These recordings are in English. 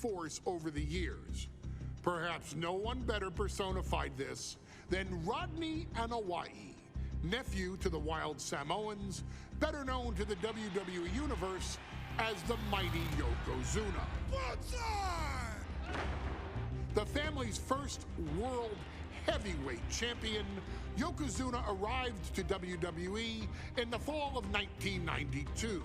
force over the years. Perhaps no one better personified this than Rodney Anoa'i, nephew to the Wild Samoans, better known to the WWE Universe as the mighty Yokozuna. The family's first world heavyweight champion, Yokozuna arrived to WWE in the fall of 1992.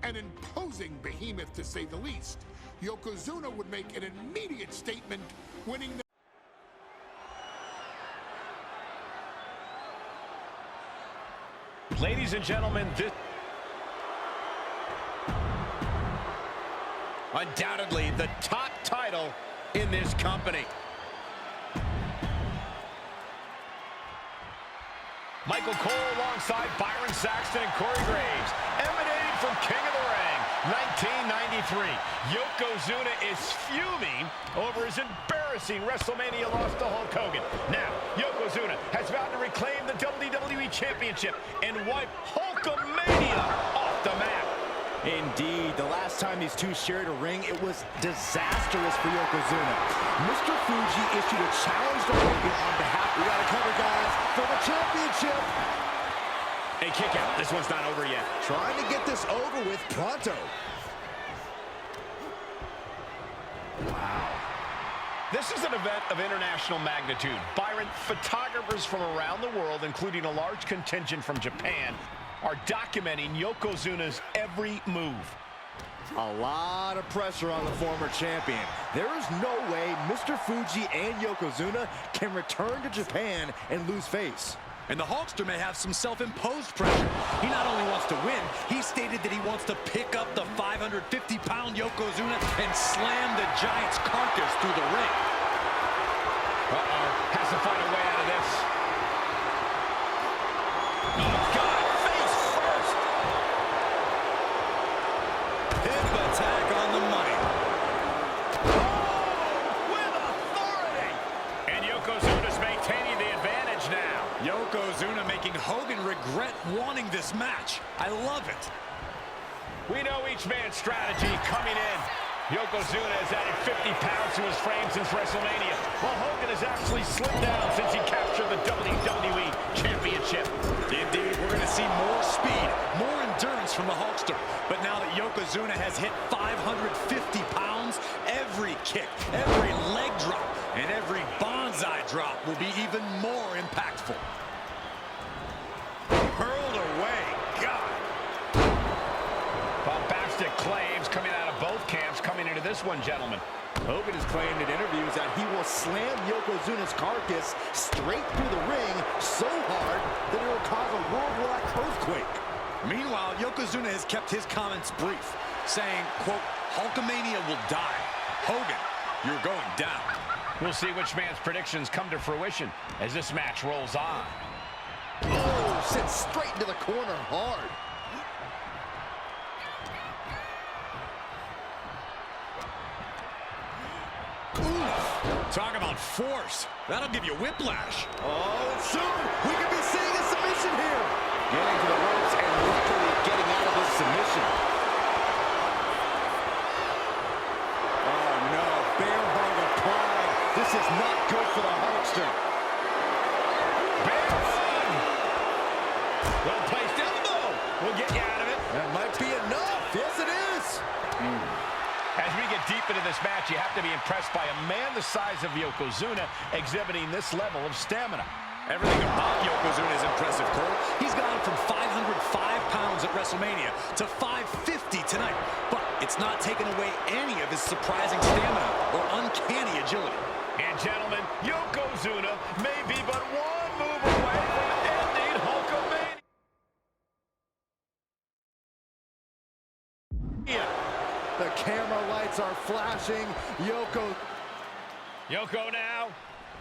An imposing behemoth, to say the least, Yokozuna would make an immediate statement, winning the Ladies and gentlemen, this undoubtedly the top title in this company. Michael Cole alongside Byron Saxton and Corey Graves, emanating from King of the Ring, 1993. Yokozuna is fuming over his embarrassing WrestleMania loss to Hulk Hogan. Now, Yokozuna has vowed to reclaim the WWE Championship and wipe Hulkamania off the map. Indeed, the last time these two shared a ring, it was disastrous for Yokozuna. Mr. Fuji issued a challenge to Hogan on behalf of... We got to cover, guys, for the championship. A kick out. This one's not over yet. Trying to get this over with pronto. Wow. This is an event of international magnitude. Byron, photographers from around the world, including a large contingent from Japan, are documenting Yokozuna's every move. A lot of pressure on the former champion. There is no way Mr. Fuji and Yokozuna can return to Japan and lose face. And the Hulkster may have some self-imposed pressure. He not only wants to win, he stated that he wants to pick up the 550-pound Yokozuna and slam the Giant's carcass through the ring. Uh-oh, has to find a way out of this. Oh, God, face first. Hip attack on the money. Oh, with authority. And Yokozuna's maintaining the advantage now. Yokozuna making Hogan regret wanting this match. I love it. We know each man's strategy coming in. Yokozuna has added 50 pounds to his frame since WrestleMania, while Hogan has actually slimmed down since he captured the WWE Championship. Indeed, we're going to see more speed, more endurance from the Hulkster. But now that Yokozuna has hit 550 pounds, every kick, every leg drop, and every bonsai drop will be even more impactful. Hurled away. God. Bombastic claims coming out of both camps coming into this one, gentlemen. Hogan has claimed in interviews that he will slam Yokozuna's carcass straight through the ring so hard that it will cause a worldwide earthquake. Meanwhile, Yokozuna has kept his comments brief, saying, quote, Hulkamania will die. Hogan, you're going down. We'll see which man's predictions come to fruition as this match rolls on. Oh, sent straight into the corner hard. Talk about force. That'll give you whiplash. Oh, and soon we could be seeing a submission here. Getting to the ropes and luckily getting out of this submission. Oh, no. Bear hug of pride. This is not good for the Hulkster. Bear hug! Well-placed elbow will get you out of it. That might be enough. Yes, it is. As we get deep into this match, you have to be impressed by a man the size of Yokozuna exhibiting this level of stamina. Everything about Yokozuna is impressive, Cole. He's gone from 505 pounds at WrestleMania to 550 tonight. But it's not taken away any of his surprising stamina or uncanny agility. And gentlemen, Yokozuna may be but one move away from ending Hulkamania. The camera lights are flashing. Yoko now,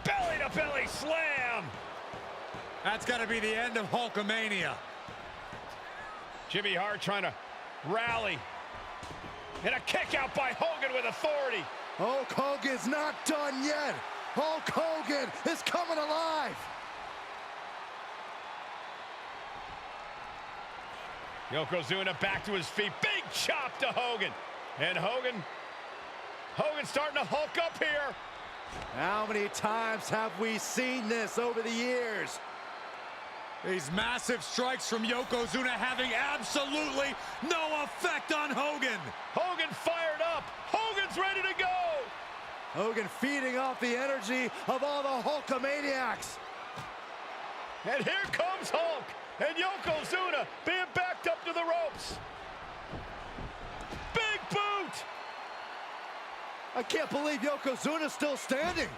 belly-to-belly slam. That's got to be the end of Hulkamania. Jimmy Hart trying to rally. And a kick out by Hogan with authority. Hulk Hogan's not done yet. Hulk Hogan is coming alive. Yokozuna back to his feet. Big chop to Hogan. And Hogan Hogan starting to hulk up here. How many times have we seen this over the years? These massive strikes from Yokozuna having absolutely no effect on Hogan. Hogan fired up. Hogan's ready to go. Hogan feeding off the energy of all the Hulkamaniacs. And here comes Hulk. And Yokozuna being backed up to the ropes. Big boot. I can't believe Yokozuna's still standing.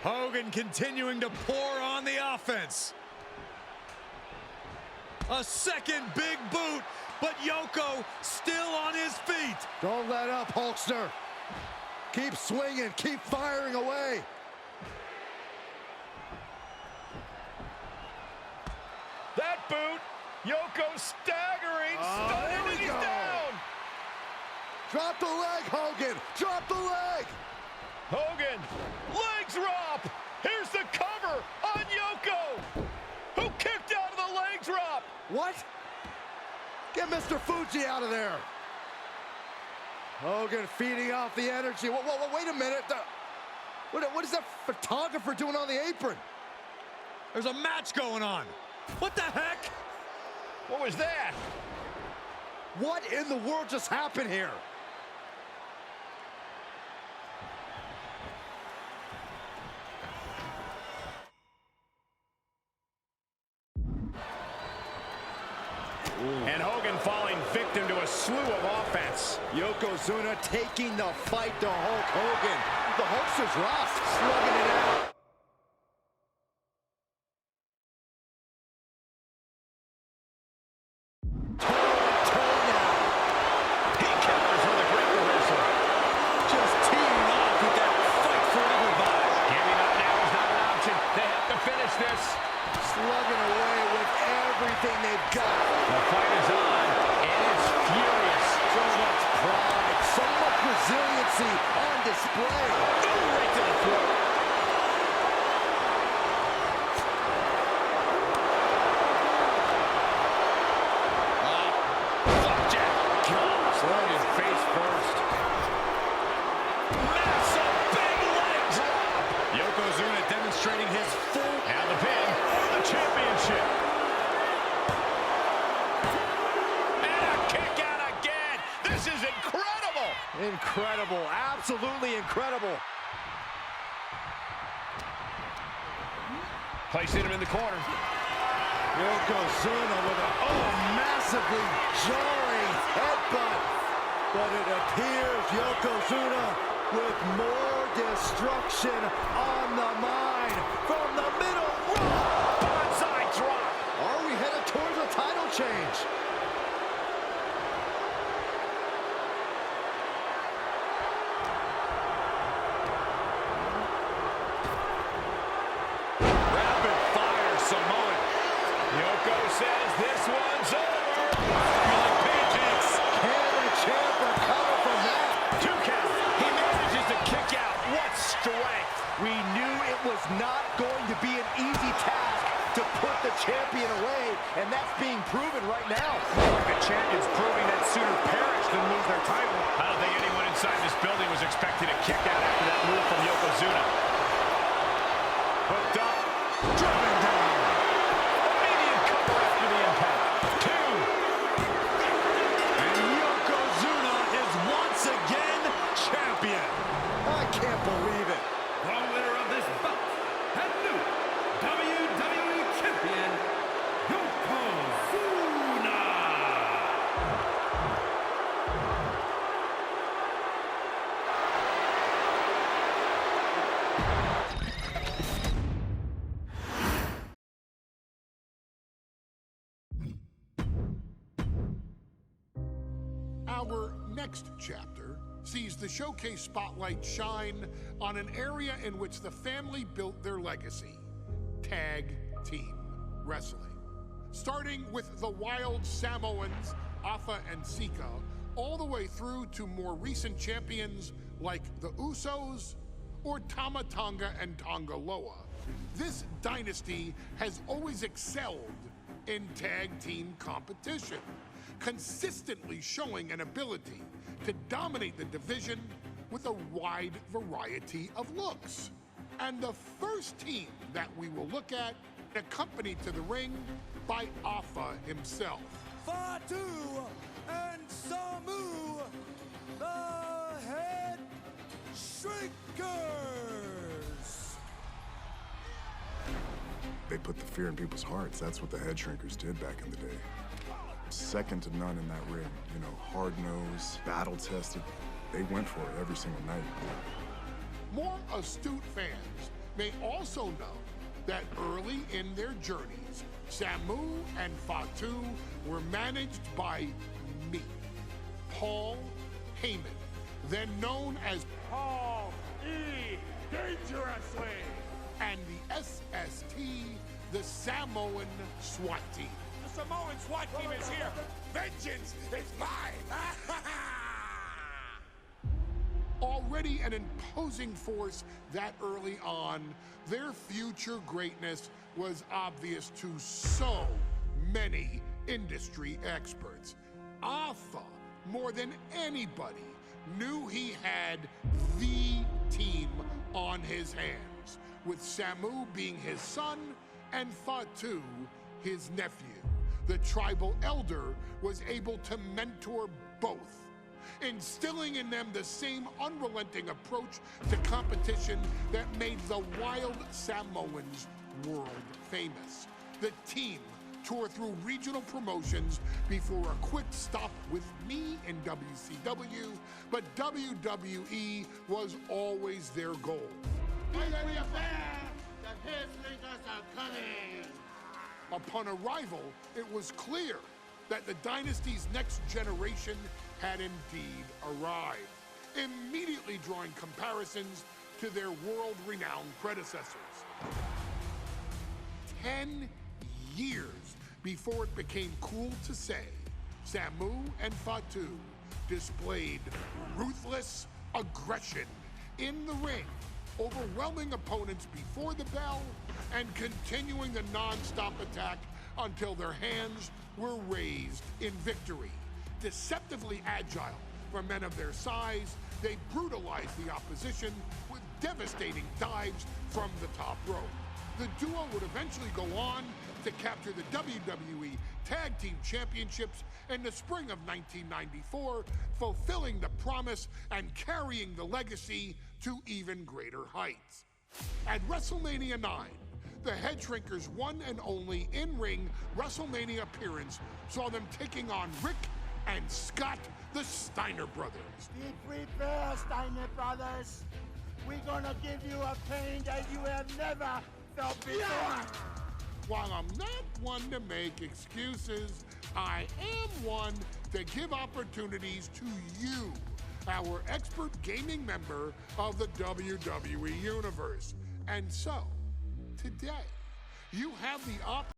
Hogan continuing to pour on the offense. A second big boot, but Yoko still on his feet. Don't let up, Hulkster. Keep swinging, keep firing away. That boot, Yoko staggering, stunning, and he's down. Drop the leg, Hogan. Drop the leg. Hogan, leg drop. Here's the cover on Yoko, who kicked out of the leg drop. What? Get Mr. Fuji out of there. Hogan feeding off the energy. Whoa, wait a minute. What is that photographer doing on the apron? There's a match going on. What the heck? What was that? What in the world just happened here? And Hogan falling victim to a slew of offense. Yokozuna taking the fight to Hulk Hogan. The Hulkster's lost, slugging it out. Turn out. He counters with a great reversal. Just teeing off with that fight forever vibe. Giving up now is not an option. They have to finish this. Slugging away with everything they've got. The fight is on, and it's furious. So much pride, so much resiliency on display. Right to the throat. Flapjack. Slugging face first. Massive big leg drop. Yokozuna demonstrating his full... And the pin for the championship. And a kick out again. This is incredible. Incredible, absolutely incredible. Placing him in the corner. Yokozuna with a massively jarring headbutt. But it appears Yokozuna with more destruction on the mind from the middle rope. Bonsai drop. Are we headed towards a title change? Rapid fire Samoan. Yoko says this one's over. Like pancakes. Can the champ recover from that? 2 count. He manages to kick out. What strength. We knew it was not going to be an easy task to put the champion away, and that's being proven right now. Like the champion's proving that sooner perish than lose their title. I don't think anyone inside this building was expecting a kick out after that move from Yokozuna. Hooked up. Driven down. Immediate cover after the impact. 2. And Yokozuna is once again champion. I can't believe it. The winner of this bout, and new WWE Champion, Yokozuna! Our next chapter sees the showcase spotlight shine on an area in which the family built their legacy: tag team wrestling. Starting with the Wild Samoans, Afa and Sika, all the way through to more recent champions like the Usos or Tama Tonga and Tonga Loa. This dynasty has always excelled in tag team competition, consistently showing an ability to dominate the division with a wide variety of looks. And the first team that we will look at, accompanied to the ring by Alpha himself. Fatu and Samu, the Head Shrinkers. They put the fear in people's hearts. That's what the Head Shrinkers did back in the day. Second to none in that ring. You know, hard-nosed, battle-tested. They went for it every single night. More astute fans may also know that early in their journeys, Samu and Fatu were managed by me, Paul Heyman, then known as Paul E. Dangerously, and the SST, the Samoan SWAT team. The Samoan SWAT team is here. Vengeance is mine. Already an imposing force that early on, their future greatness was obvious to so many industry experts. Alpha, more than anybody, knew he had the team on his hands, with Samu being his son and Fatu his nephew. The tribal elder was able to mentor both, instilling in them the same unrelenting approach to competition that made the wild Samoans world famous. The team toured through regional promotions before a quick stop with me in WCW, but WWE was always their goal. Upon arrival, it was clear that the dynasty's next generation had indeed arrived, immediately drawing comparisons to their world-renowned predecessors. 10 years before it became cool to say, Samu and Fatu displayed ruthless aggression in the ring, overwhelming opponents before the bell and continuing the non-stop attack until their hands were raised in victory. Deceptively agile for men of their size, they brutalized the opposition with devastating dives from the top rope. The duo would eventually go on to capture the WWE Tag Team Championships in the spring of 1994, fulfilling the promise and carrying the legacy to even greater heights. At WrestleMania 9, the Head Shrinkers' one and only in-ring WrestleMania appearance saw them taking on Rick and Scott, the Steiner brothers. Be prepared, Steiner brothers. We're gonna give you a pain that you have never felt before. While I'm not one to make excuses, I am one to give opportunities to you, our expert gaming member of the WWE Universe. And so, today, you have the opportunity.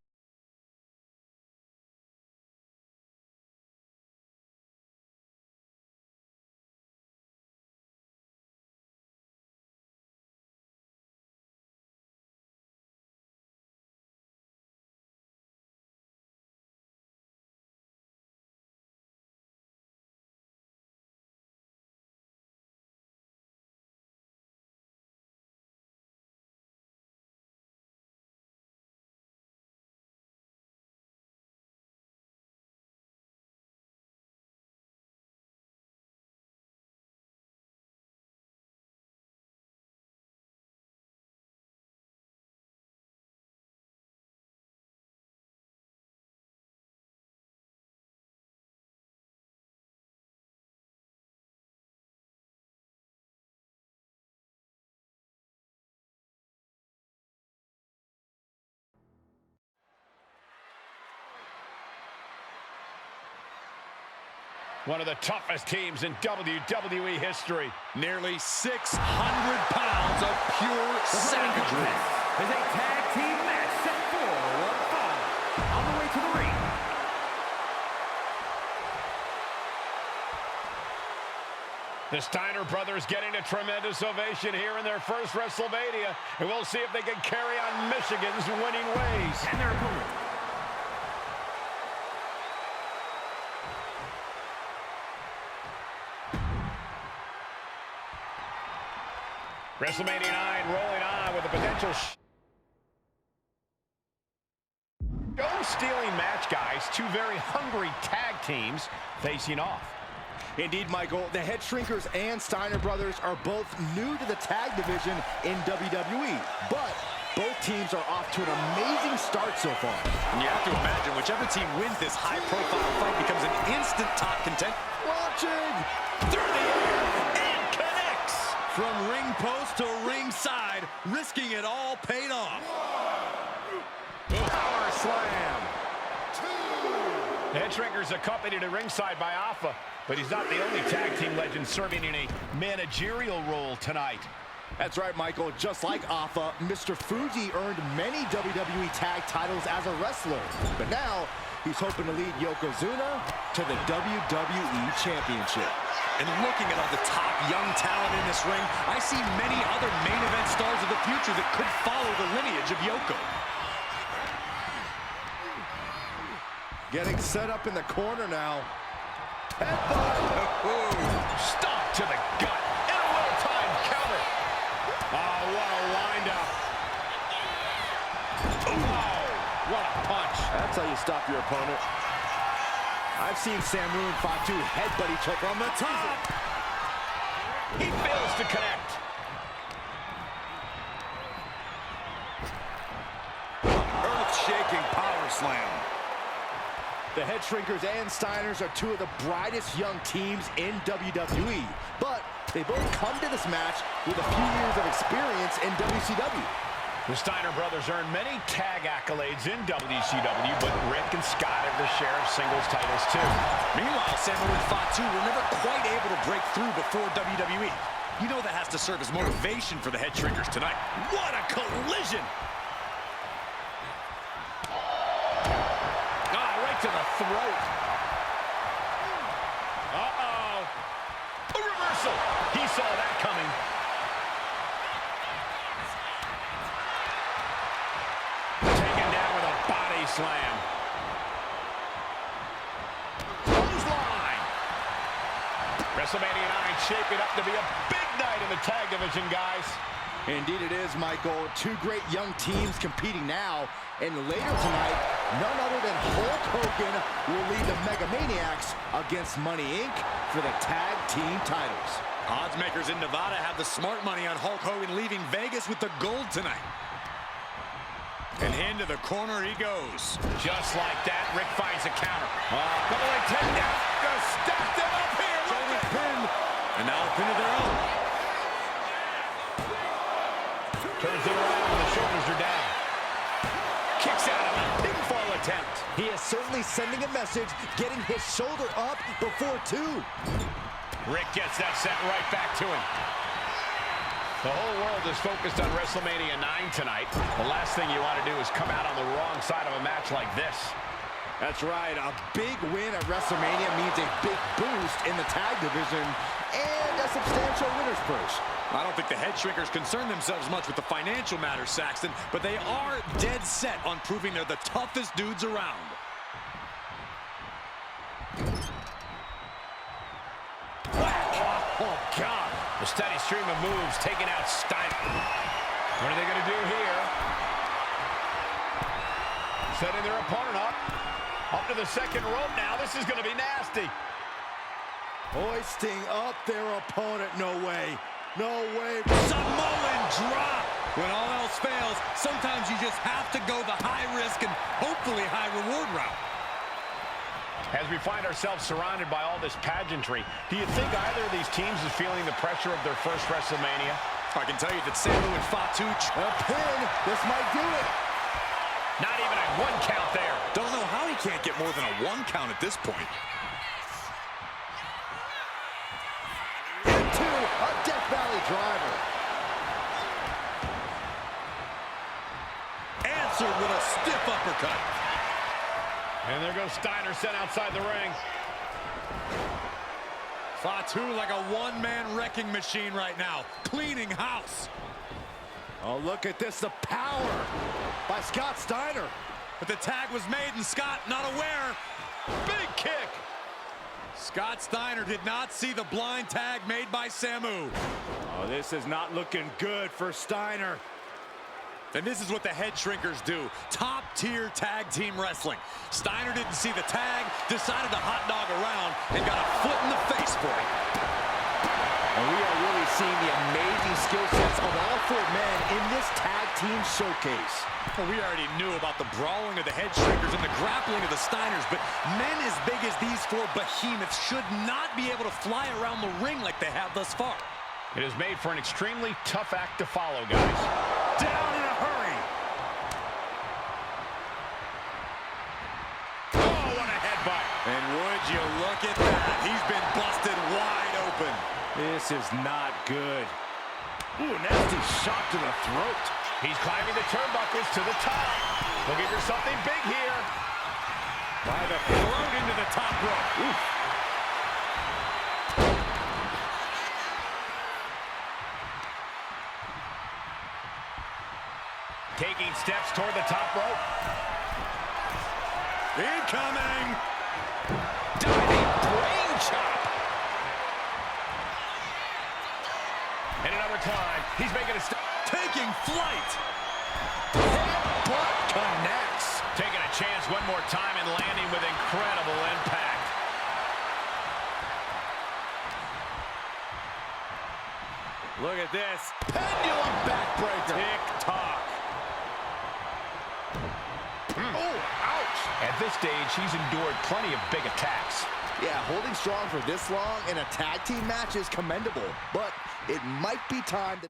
One of the toughest teams in WWE history. Nearly 600 pounds of pure savagery. Is a tag team match set for one fall. On the way to the ring. The Steiner brothers getting a tremendous ovation here in their first WrestleMania. And we'll see if they can carry on Michigan's winning ways. And their opponent. WrestleMania 9 rolling on with a potential show-stealing match, guys. Two very hungry tag teams facing off. Indeed, Michael, the Head Shrinkers and Steiner Brothers are both new to the tag division in WWE, but both teams are off to an amazing start so far. And you have to imagine whichever team wins this high-profile fight becomes an instant top contender. Launching Through the air and connects. From ring post to ringside, risking it all paid off. power slam. The Head Shrinkers accompanied at ringside by Alpha, but he's not the only tag team legend serving in a managerial role tonight. That's right, Michael. Just like Alpha, Mr. Fuji earned many WWE tag titles as a wrestler. But now, he's hoping to lead Yokozuna to the WWE Championship. And looking at all the top young talent in this ring, I see many other main event stars of the future that could follow the lineage of Yoko. Getting set up in the corner now. Headbutt. Stomp to the gut. And a well-timed counter. Oh, what a wind-up. Oh, what a punch. That's how you stop your opponent. I've seen Samu and Fatu headbutt each other from the top. He fails to connect. Earth-shaking power slam. The Head Shrinkers and Steiners are two of the brightest young teams in WWE, but they both come to this match with a few years of experience in WCW. The Steiner brothers earned many tag accolades in WCW, but Rick and Scott have their share of singles titles too. Meanwhile, Samu and Fatu were never quite able to break through before WWE. You know that has to serve as motivation for the Head Shrinkers tonight. What a collision! To the throat. Uh-oh. A reversal. He saw that coming. Taken down with a body slam. Clothesline. WrestleMania 9 shaping up to be a big night in the tag division, guys. Indeed it is, Michael. Two great young teams competing now. And later tonight, none other than Hulk Hogan will lead the Mega Maniacs against Money Inc. for the tag team titles. Odds makers in Nevada have the smart money on Hulk Hogan leaving Vegas with the gold tonight. And into the corner he goes. Just like that, Rick finds a counter. Double leg takedown. Gonna stack them up here. Shoulder pin. And now a pin of their own. Turns it around and the shoulders are down. Kicks out of a pinfall attempt. He is certainly sending a message, getting his shoulder up before two. Rick gets that sent right back to him. The whole world is focused on WrestleMania 9 tonight. The last thing you want to do is come out on the wrong side of a match like this. That's right. A big win at WrestleMania means a big boost in the tag division and a substantial winner's purse. I don't think the Head Shrinkers concern themselves much with the financial matters, Saxton, but they are dead set on proving they're the toughest dudes around. Oh, God. The steady stream of moves taking out Steiner. What are they going to do here? Setting their opponent up. Up to the second rope now. This is going to be nasty. Hoisting up their opponent. No way. No way. Samoan drop. When all else fails, sometimes you just have to go the high risk and hopefully high reward route. As we find ourselves surrounded by all this pageantry, do you think either of these teams is feeling the pressure of their first WrestleMania? I can tell you that Samu and Fatu... A pin. This might do it. Not even a one count there. Don't know how he can't get more than a one count at this point. Into a Death Valley driver. Answered with a stiff uppercut. And there goes Steiner sent outside the ring. Fatu like a one-man wrecking machine right now. Cleaning house. Oh, look at this. The power by Scott Steiner. But the tag was made and Scott not aware. Big kick. Scott Steiner did not see the blind tag made by Samu. Oh, Oh, this is not looking good for Steiner. And this is what the Head Shrinkers do. Top-tier tag team wrestling. Steiner didn't see the tag, decided to hot dog around, and got a foot in the face for it. And we are really seeing the amazing skill sets of all four men in this tag team showcase. Well, we already knew about the brawling of the Head Shrinkers and the grappling of the Steiners, but men as big as these four behemoths should not be able to fly around the ring like they have thus far. It is made for an extremely tough act to follow, guys. Down in a hurry. Oh, what a headbutt. And would you look at that? He's been busted wide open. This is not good. Ooh, nasty shot to the throat. He's climbing the turnbuckles to the top. Looking for something big here. By the throat into the top rope. Oof. Taking steps toward the top rope. Incoming. Diving brain chop. And another time, he's making a step. Taking flight. Headbutt connects. Taking a chance one more time and landing with incredible impact. Look at this. Pendulum backbreaker. Tick-tock. Oh, ouch. At this stage, he's endured plenty of big attacks. Yeah, holding strong for this long in a tag team match is commendable, but it might be time to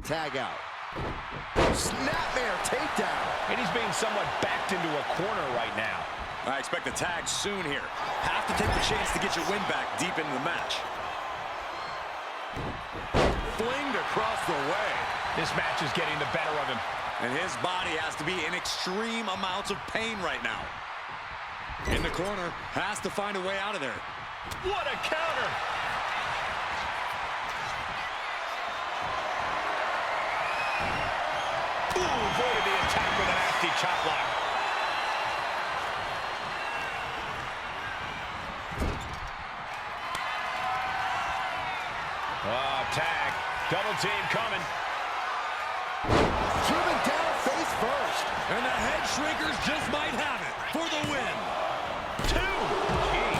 tag out. Snapmare takedown. And he's being somewhat backed into a corner right now. I expect a tag soon here. Have to take the chance to get your win back deep into the match. Flinged across the way. This match is getting the better of him. And his body has to be in extreme amounts of pain right now. In the corner, has to find a way out of there. What a counter! Ooh, avoided the attack with a nasty chop block. Oh, tag. Double team coming. Driven down face first. And the Head Shrinkers just might have it for the win. 2. Gee.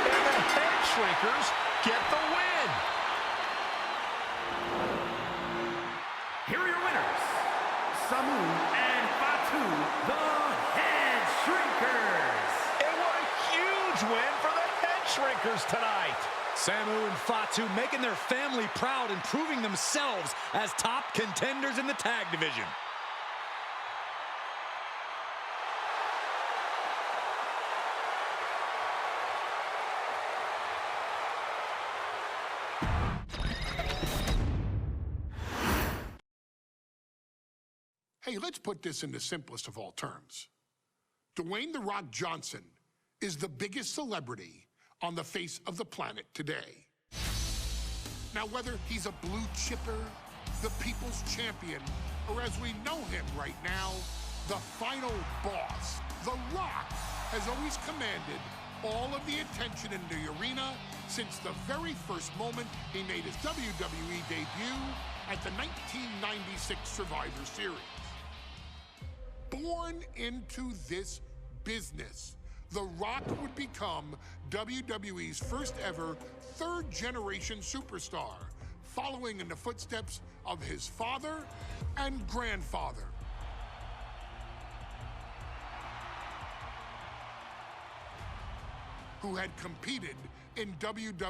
And the Head Shrinkers get the win. Here are your winners, Samu and Fatu, the Head Shrinkers. And what a huge win for the Head Shrinkers tonight. Samu and Fatu making their family proud and proving themselves as top contenders in the tag division. Hey, let's put this in the simplest of all terms. Dwayne "The Rock" Johnson is the biggest celebrity on the face of the planet today. Now, whether he's a blue chipper, the people's champion, or as we know him right now, the final boss, The Rock has always commanded all of the attention in the arena since the very first moment he made his WWE debut at the 1996 Survivor Series. Born into this business, The Rock would become WWE's first ever third-generation superstar, following in the footsteps of his father and grandfather. Who had competed in WWE.